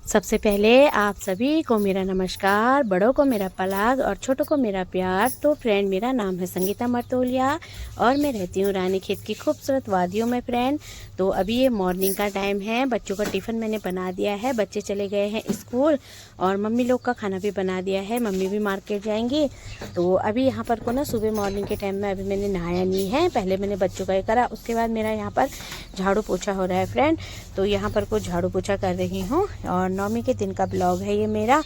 सबसे पहले आप सभी को मेरा नमस्कार, बड़ों को मेरा पलाग और छोटों को मेरा प्यार। तो फ्रेंड, मेरा नाम है संगीता मरतोलिया और मैं रहती हूँ रानीखेत की खूबसूरत वादियों में फ्रेंड। तो अभी ये मॉर्निंग का टाइम है, बच्चों का टिफ़िन मैंने बना दिया है, बच्चे चले गए हैं स्कूल और मम्मी लोग का खाना भी बना दिया है, मम्मी भी मार्केट जाएंगी। तो अभी यहाँ पर को ना सुबह मॉर्निंग के टाइम में अभी मैंने नहाया नहीं है, पहले मैंने बच्चों का ये करा, उसके बाद मेरा यहाँ पर झाड़ू पोछा हो रहा है फ्रेंड। तो यहाँ पर को झाड़ू पोछा कर रही हूँ और नौमी के दिन का ब्लॉग है ये मेरा।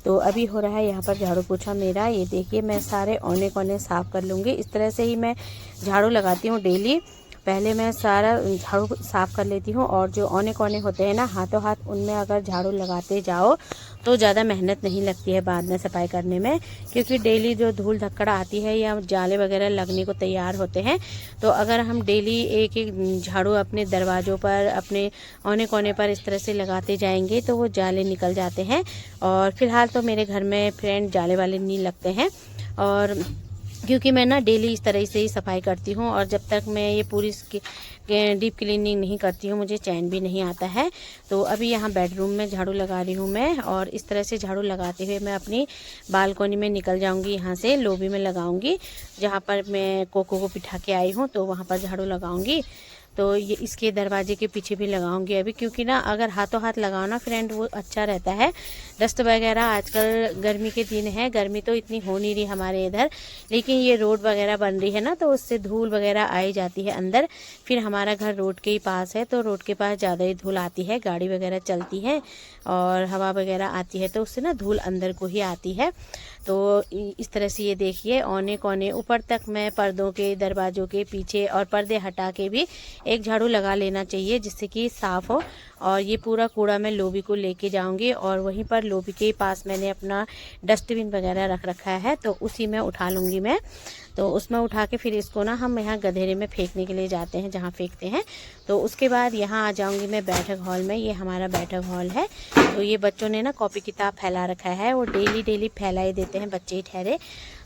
तो अभी हो रहा है यहाँ पर झाड़ू पोछा मेरा। ये देखिए, मैं सारे औने कोने साफ़ कर लूँगी। इस तरह से ही मैं झाड़ू लगाती हूँ डेली। पहले मैं सारा झाड़ू साफ़ कर लेती हूँ और जो औने कोने होते हैं ना हाथों हाथ, उनमें अगर झाड़ू लगाते जाओ तो ज़्यादा मेहनत नहीं लगती है बाद में सफाई करने में, क्योंकि डेली जो धूल धक्कड़ आती है या जाले वगैरह लगने को तैयार होते हैं। तो अगर हम डेली एक एक झाड़ू अपने दरवाज़ों पर, अपने औने कोने पर इस तरह से लगाते जाएंगे तो वो जाले निकल जाते हैं। और फ़िलहाल तो मेरे घर में फ्रेंड जाले वाले नहीं लगते हैं, और क्योंकि मैं ना डेली इस तरह से ही सफाई करती हूँ और जब तक मैं ये पूरी डीप क्लीनिंग नहीं करती हूँ मुझे चैन भी नहीं आता है। तो अभी यहाँ बेडरूम में झाड़ू लगा रही हूँ मैं, और इस तरह से झाड़ू लगाते हुए मैं अपनी बालकोनी में निकल जाऊँगी। यहाँ से लोबी में लगाऊँगी, जहाँ पर मैं कोको को बिठा के आई हूँ, तो वहाँ पर झाड़ू लगाऊँगी। तो ये इसके दरवाजे के पीछे भी लगाऊंगी अभी, क्योंकि ना अगर हाथों हाथ लगाओ ना फ्रेंड, वो अच्छा रहता है। डस्ट वगैरह, आजकल गर्मी के दिन है, गर्मी तो इतनी हो नहीं रही हमारे इधर, लेकिन ये रोड वगैरह बन रही है ना, तो उससे धूल वगैरह आई जाती है अंदर। फिर हमारा घर रोड के ही पास है, तो रोड के पास ज़्यादा ही धूल आती है, गाड़ी वगैरह चलती है और हवा वगैरह आती है, तो उससे ना धूल अंदर को ही आती है। तो इस तरह से ये देखिए, औने कोने ऊपर तक मैं पर्दों के, दरवाज़ों के पीछे और पर्दे हटा के भी एक झाड़ू लगा लेना चाहिए, जिससे कि साफ़ हो। और ये पूरा कूड़ा मैं लोबी को लेके जाऊंगी, और वहीं पर लोबी के पास मैंने अपना डस्टबिन वगैरह रख रखा है, तो उसी में उठा लूँगी मैं। तो उसमें उठा के फिर इसको ना हम यहाँ गधेरे में फेंकने के लिए जाते हैं, जहाँ फेंकते हैं। तो उसके बाद यहाँ आ जाऊँगी मैं बैठक हॉल में। ये हमारा बैठक हॉल है। तो ये बच्चों ने ना कॉपी किताब फैला रखा है, वो डेली फैला ही देते हैं बच्चे ही ठहरे,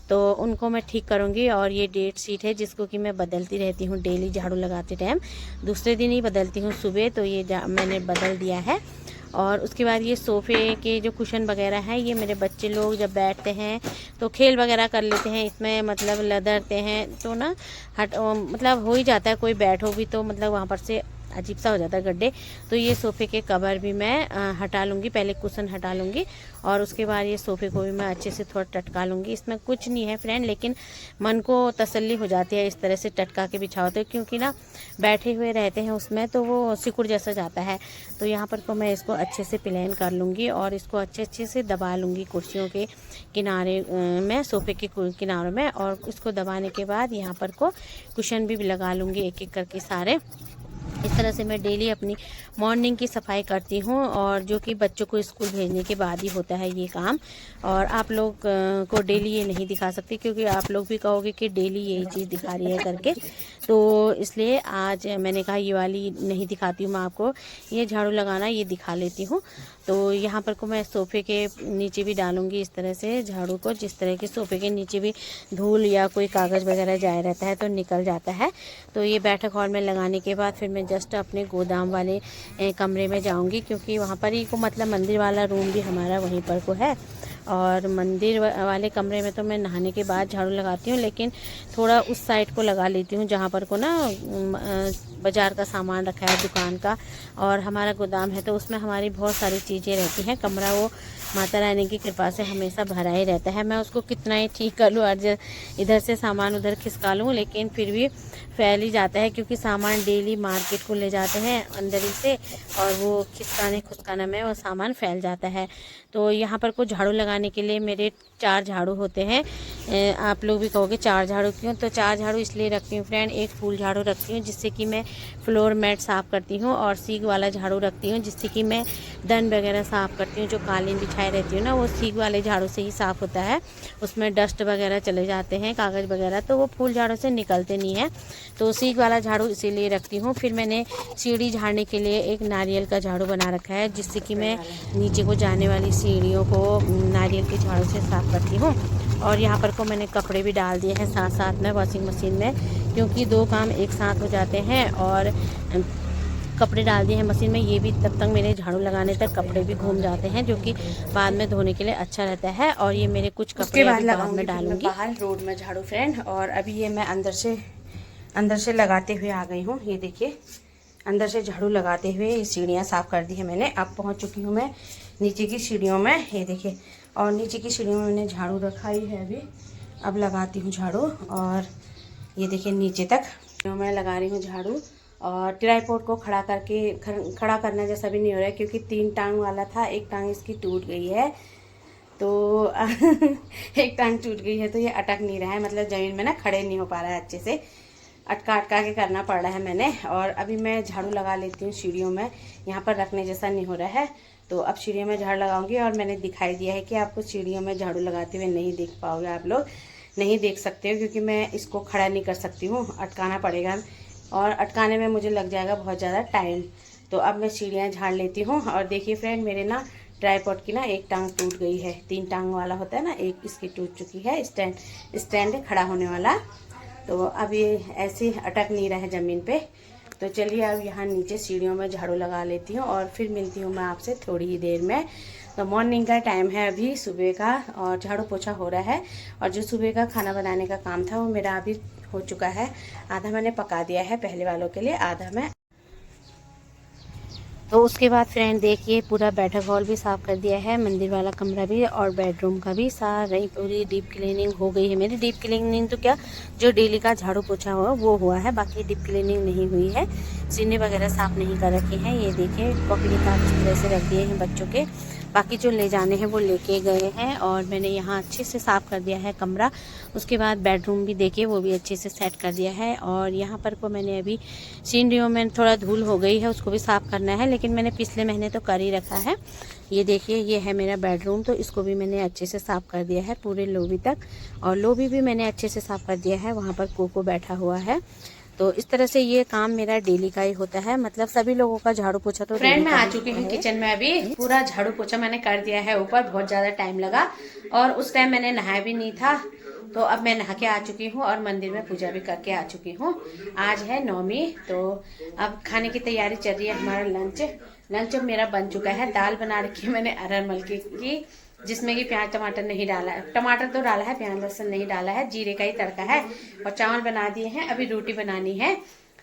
तो उनको मैं ठीक करूँगी। और ये डेट शीट है जिसको कि मैं बदलती रहती हूँ डेली झाड़ू लगाते टाइम, दूसरे दिन ही बदलती हूँ सुबह, तो ये मैंने बदल दिया है। और उसके बाद ये सोफ़े के जो कुशन वगैरह हैं, ये मेरे बच्चे लोग जब बैठते हैं तो खेल वगैरह कर लेते हैं इसमें, मतलब लदरते हैं, तो ना मतलब हो ही जाता है, कोई बैठो भी तो मतलब वहाँ पर से अजीब सा हो जाता है गड्ढे। तो ये सोफ़े के कवर भी मैं हटा लूँगी, पहले कुशन हटा लूँगी और उसके बाद ये सोफ़े को भी मैं अच्छे से थोड़ा टटका लूँगी। इसमें कुछ नहीं है फ्रेंड, लेकिन मन को तसल्ली हो जाती है इस तरह से टटका के बिछाओ तो, क्योंकि ना बैठे हुए रहते हैं उसमें तो वो सिकुड़ जैसा जाता है। तो यहाँ पर को मैं इसको अच्छे से प्लेन कर लूँगी और इसको अच्छे से दबा लूँगी कुर्सियों के किनारे में, सोफ़े के किनारों में। और इसको दबाने के बाद यहाँ पर को कुशन भी लगा लूँगी एक एक करके सारे। इस तरह से मैं डेली अपनी मॉर्निंग की सफाई करती हूँ, और जो कि बच्चों को स्कूल भेजने के बाद ही होता है ये काम। और आप लोग को डेली ये नहीं दिखा सकती, क्योंकि आप लोग भी कहोगे कि डेली यही चीज़ दिखा रही है करके, तो इसलिए आज मैंने कहा ये वाली नहीं दिखाती हूँ मैं आपको, ये झाड़ू लगाना ये दिखा लेती हूँ। तो यहाँ पर को मैं सोफ़े के नीचे भी डालूँगी इस तरह से झाड़ू को, जिस तरह के सोफ़े के नीचे भी धूल या कोई कागज़ वगैरह जाए रहता है तो निकल जाता है। तो ये बैठक हॉल में लगाने के बाद फिर मैं जस्ट अपने गोदाम वाले कमरे में जाऊंगी, क्योंकि वहाँ पर ही को मतलब मंदिर वाला रूम भी हमारा वहीं पर को है। और मंदिर वाले कमरे में तो मैं नहाने के बाद झाड़ू लगाती हूँ, लेकिन थोड़ा उस साइड को लगा लेती हूँ जहाँ पर को ना बाज़ार का सामान रखा है दुकान का, और हमारा गोदाम है तो उसमें हमारी बहुत सारी चीज़ें रहती हैं। कमरा वो माता रानी की कृपा से हमेशा भरा ही रहता है, मैं उसको कितना ही ठीक कर लूँ, इधर से सामान उधर खिसका लूँ, लेकिन फिर भी फैल ही जाता है, क्योंकि सामान डेली मार्केट को ले जाते हैं अंदर ही से, और वो खिसकाने खुसकाने में वो सामान फैल जाता है। तो यहाँ पर को झाड़ू लगाने के लिए मेरे 4 झाड़ू होते हैं। आप लोग भी कहोगे 4 झाड़ू क्यों, तो 4 झाड़ू इसलिए रखती हूँ फ्रेंड। एक फूल झाड़ू रखती हूँ जिससे कि मैं फ्लोर मैट साफ़ करती हूँ, और सीग वाला झाड़ू रखती हूँ जिससे कि मैं दन वगैरह साफ़ करती हूँ। जो कालीन बिछाई रहती हूँ ना, वो सीग वाले झाड़ू से ही साफ़ होता है, उसमें डस्ट वगैरह चले जाते हैं, कागज़ वगैरह, तो वो फूल झाड़ू से निकलते नहीं हैं। तो सीग वाला झाड़ू इसीलिए रखती हूँ। फिर मैंने सीढ़ी झाड़ने के लिए एक नारियल का झाड़ू बना रखा है, जिससे कि मैं नीचे को जाने वाली सीढ़ियों को नारियल के झाड़ू से साफ़ करती हूँ। और यहाँ पर को मैंने कपड़े भी डाल दिए हैं साथ में वॉशिंग मशीन में, क्योंकि 2 काम एक साथ हो जाते हैं। और कपड़े डाल दिए हैं मशीन में, ये भी तब तक मेरे झाड़ू लगाने तक कपड़े भी घूम जाते हैं, जो कि बाद में धोने के लिए अच्छा रहता है। और ये मेरे कुछ कपड़े बाद में डालूंगी बाहर रोड में झाड़ू फ्रेंड। और अभी ये मैं अंदर से लगाते हुए आ गई हूँ। ये देखिए अंदर से झाड़ू लगाते हुए ये सीढ़ियाँ साफ़ कर दी है मैंने। अब पहुँच चुकी हूँ मैं नीचे की सीढ़ियों में, ये देखिए। और नीचे की सीढ़ियों में मैंने झाड़ू रखा ही है अभी। अब लगाती हूँ झाड़ू। और ये देखिए नीचे तक मैं लगा रही हूँ झाड़ू। और ट्राइपॉड को खड़ा करना जैसा भी नहीं हो रहा है, क्योंकि 3 टांग वाला था, एक टांग इसकी टूट गई है। तो एक टांग टूट गई है तो ये अटक नहीं रहा है, मतलब ज़मीन में ना खड़े नहीं हो पा रहा है अच्छे से, अटका के करना पड़ रहा है मैंने। और अभी मैं झाड़ू लगा लेती हूँ सीढ़ियों में, यहाँ पर रखने जैसा नहीं हो रहा है। तो अब सीढ़ियों में झाड़ू लगाऊंगी। और मैंने दिखाई दिया है कि आपको सीढ़ियों में झाड़ू लगाते हुए नहीं देख पाओगे, आप लोग नहीं देख सकते हो, क्योंकि मैं इसको खड़ा नहीं कर सकती हूँ, अटकाना पड़ेगा और अटकाने में मुझे लग जाएगा बहुत ज़्यादा टाइम। तो अब मैं सीढ़ियाँ झाड़ लेती हूँ। और देखिए फ्रेंड, मेरे ना ट्राइपॉड की ना एक टांग टूट गई है, 3 टांग वाला होता है ना, एक इसकी टूट चुकी है, स्टैंड है खड़ा होने वाला। तो अब ये ऐसे अटक नहीं रहा है ज़मीन पे। तो चलिए अब यहाँ नीचे सीढ़ियों में झाड़ू लगा लेती हूँ और फिर मिलती हूँ मैं आपसे थोड़ी ही देर में। तो मॉर्निंग का टाइम है अभी सुबह का, और झाड़ू पोछा हो रहा है। और जो सुबह का खाना बनाने का काम था वो मेरा अभी हो चुका है। आधा मैंने पका दिया है पहले वालों के लिए, आधा मैं। तो उसके बाद फ्रेंड देखिए पूरा बैठक हॉल भी साफ़ कर दिया है, मंदिर वाला कमरा भी और बेडरूम का भी सारी पूरी डीप क्लीनिंग हो गई है मेरी। डीप क्लीनिंग तो क्या, जो डेली का झाड़ू पोछा हुआ वो हुआ है, बाकी डीप क्लीनिंग नहीं हुई है। सीने वगैरह साफ़ नहीं कर रखे हैं। ये देखिए कॉपी किताब इस तरह से रख दिए हैं बच्चों के, बाकी जो ले जाने हैं वो लेके गए हैं। और मैंने यहाँ अच्छे से साफ़ कर दिया है कमरा। उसके बाद बेडरूम भी देखिए वो भी अच्छे से सेट कर दिया है। और यहाँ पर को मैंने अभी सीनरियों में थोड़ा धूल हो गई है, उसको भी साफ़ करना है, लेकिन मैंने पिछले महीने तो कर ही रखा है। ये देखिए ये है मेरा बेडरूम, तो इसको भी मैंने अच्छे से साफ़ कर दिया है पूरे लोबी तक। और लोबी भी मैंने अच्छे से साफ़ कर दिया है, वहाँ पर कोको बैठा हुआ है। तो इस तरह से ये काम मेरा डेली का ही होता है, मतलब सभी लोगों का झाड़ू पोछा तो फ्रेंड मैं आ चुकी हूँ किचन में। अभी पूरा झाड़ू पोछा मैंने कर दिया है ऊपर, बहुत ज़्यादा टाइम लगा और उस टाइम मैंने नहाया भी नहीं था। तो अब मैं नहा के आ चुकी हूँ और मंदिर में पूजा भी करके आ चुकी हूँ। आज है नवमी, तो अब खाने की तैयारी चल रही है। हमारा लंच मेरा बन चुका है। दाल बना रखी है मैंने अरहर मलके की, जिसमें कि प्याज टमाटर नहीं डाला है, टमाटर तो डाला है, प्याज लहसुन नहीं डाला है, जीरे का ही तड़का है। और चावल बना दिए हैं, अभी रोटी बनानी है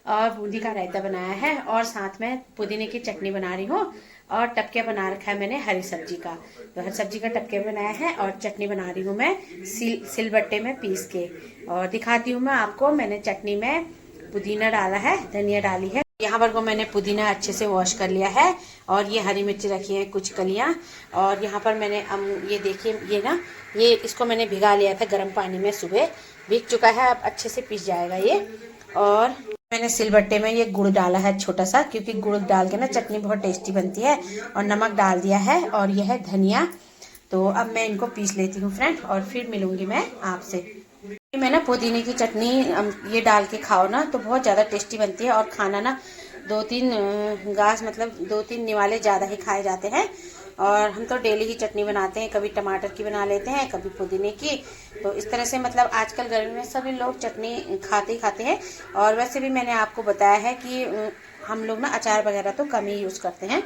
और बूंदी का रायता बनाया है और साथ में पुदीने की चटनी बना रही हूँ। और टपके बना रखा है मैंने हरी सब्जी का, तो हरी सब्जी का टपके बनाया है और चटनी बना रही हूँ मैं सिलबट्टे में पीस के। और दिखाती हूँ मैं आपको, मैंने चटनी में पुदीना डाला है, धनिया डाली है। यहाँ पर को मैंने पुदीना अच्छे से वॉश कर लिया है और ये हरी मिर्ची रखी है कुछ कलियाँ। और यहाँ पर मैंने ये देखिए ये इसको मैंने भिगा लिया था गर्म पानी में, सुबह भीग चुका है, अब अच्छे से पीस जाएगा ये। और मैंने सिलबट्टे में ये गुड़ डाला है छोटा सा, क्योंकि गुड़ डाल के ना चटनी बहुत टेस्टी बनती है। और नमक डाल दिया है और यह है धनिया। तो अब मैं इनको पीस लेती हूँ फ्रेंड और फिर मिलूंगी मैं आपसे। मैं ना पुदीने की चटनी ये डाल के खाओ ना तो बहुत ज़्यादा टेस्टी बनती है। और खाना ना 2-3 गाछ, मतलब 2-3 निवाले ज़्यादा ही खाए जाते हैं। और हम तो डेली ही चटनी बनाते हैं, कभी टमाटर की बना लेते हैं, कभी पुदीने की। तो इस तरह से मतलब आजकल गर्मी में सभी लोग चटनी खाते हैं। और वैसे भी मैंने आपको बताया है कि हम लोग ना अचार वगैरह तो कम ही यूज़ करते हैं,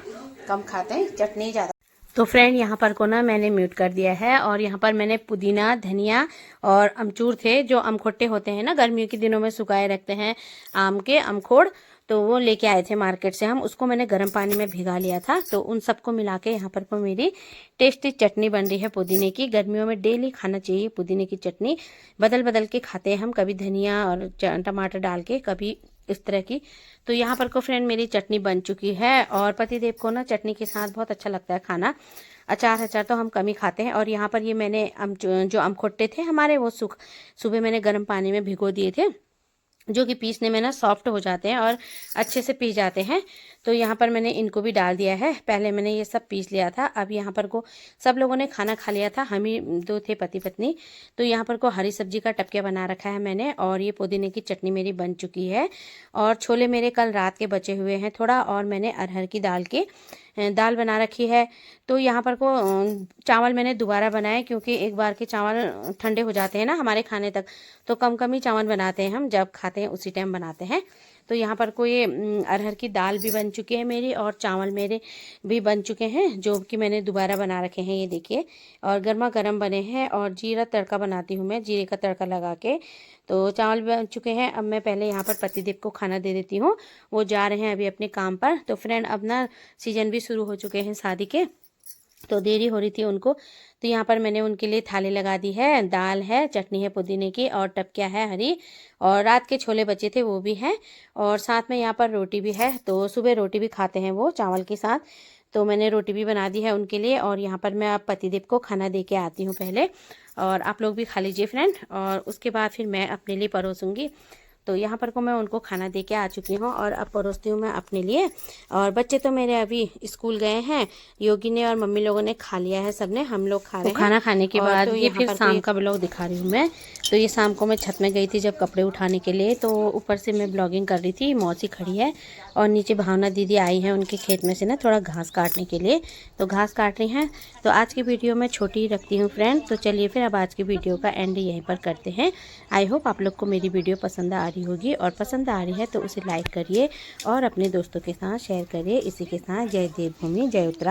कम खाते हैं, चटनी ज़्यादा। तो फ्रेंड यहाँ पर को ना मैंने म्यूट कर दिया है। और यहाँ पर मैंने पुदीना, धनिया और अमचूर थे, जो अमखोटे होते हैं ना, गर्मियों के दिनों में सुखाए रखते हैं आम के अमखोड़, तो वो लेके आए थे मार्केट से हम, उसको मैंने गर्म पानी में भिगा लिया था। तो उन सबको मिला के यहाँ पर को मेरी टेस्टी चटनी बन रही है पुदीने की। गर्मियों में डेली खाना चाहिए पुदीने की चटनी, बदल बदल के खाते हैं हम, कभी धनिया और टमाटर डाल के, कभी इस तरह की। तो यहाँ पर को फ्रेंड मेरी चटनी बन चुकी है। और पतिदेव को ना चटनी के साथ बहुत अच्छा लगता है खाना, अचार तो हम कम ही खाते हैं। और यहाँ पर ये मैंने जो अमखोटे थे हमारे, वो सुबह मैंने गर्म पानी में भिगो दिए थे, जो कि पीसने में ना सॉफ्ट हो जाते हैं और अच्छे से पीस जाते हैं। तो यहाँ पर मैंने इनको भी डाल दिया है, पहले मैंने ये सब पीस लिया था। अब यहाँ पर को सब लोगों ने खाना खा लिया था, हम ही 2 थे पति पत्नी। तो यहाँ पर को हरी सब्जी का टपके बना रखा है मैंने, और ये पुदीने की चटनी मेरी बन चुकी है। और छोले मेरे कल रात के बचे हुए हैं थोड़ा, और मैंने अरहर की दाल बना रखी है। तो यहाँ पर को चावल मैंने दोबारा बनाए, क्योंकि एक बार के चावल ठंडे हो जाते हैं ना हमारे खाने तक, तो कम ही चावल बनाते हैं हम, जब खाते हैं उसी टाइम बनाते हैं। तो यहाँ पर कोई अरहर की दाल भी बन चुकी है मेरी, और चावल मेरे भी बन चुके हैं, जो कि मैंने दोबारा बना रखे हैं, ये देखिए। और गर्मा गर्म बने हैं, और जीरा तड़का बनाती हूँ मैं, जीरे का तड़का लगा के। तो चावल बन चुके हैं। अब मैं पहले यहाँ पर पतिदेव को खाना दे देती हूँ, वो जा रहे हैं अभी अपने काम पर। तो फ्रेंड, अब ना सीजन भी शुरू हो चुके हैं शादी के, तो देरी हो रही थी उनको। तो यहाँ पर मैंने उनके लिए थाली लगा दी है, दाल है, चटनी है पुदीने की, और टपकिया है हरी, और रात के छोले बचे थे वो भी हैं, और साथ में यहाँ पर रोटी भी है। तो सुबह रोटी भी खाते हैं वो चावल के साथ, तो मैंने रोटी भी बना दी है उनके लिए। और यहाँ पर मैं अब पतिदेव को खाना दे के आती हूँ पहले, और आप लोग भी खा लीजिए फ्रेंड, और उसके बाद फिर मैं अपने लिए परोसूँगी। तो यहाँ पर को मैं उनको खाना दे के आ चुकी हूँ, और अब परोसती हूँ मैं अपने लिए। और बच्चे तो मेरे अभी स्कूल गए हैं, योगी ने और मम्मी लोगों ने खा लिया है, सबने, हम लोग खा रहे हैं। खाना खाने के बाद तो ये फिर शाम का ब्लॉग दिखा रही हूँ मैं। तो ये शाम को मैं छत में गई थी जब कपड़े उठाने के लिए, तो ऊपर से मैं ब्लॉगिंग कर रही थी, मौसी खड़ी है, और नीचे भावना दीदी आई है उनके खेत में से ना थोड़ा घास काटने के लिए, तो घास काट रही हैं। तो आज की वीडियो मैं छोटी ही रखती हूँ फ्रेंड। तो चलिए फिर अब आज की वीडियो का एंड यहीं पर करते हैं। आई होप आप लोग को मेरी वीडियो पसंद आ रही होगी, और पसंद आ रही है तो उसे लाइक करिए और अपने दोस्तों के साथ शेयर करिए। इसी के साथ जय देवभूमि, जय उत्तरा।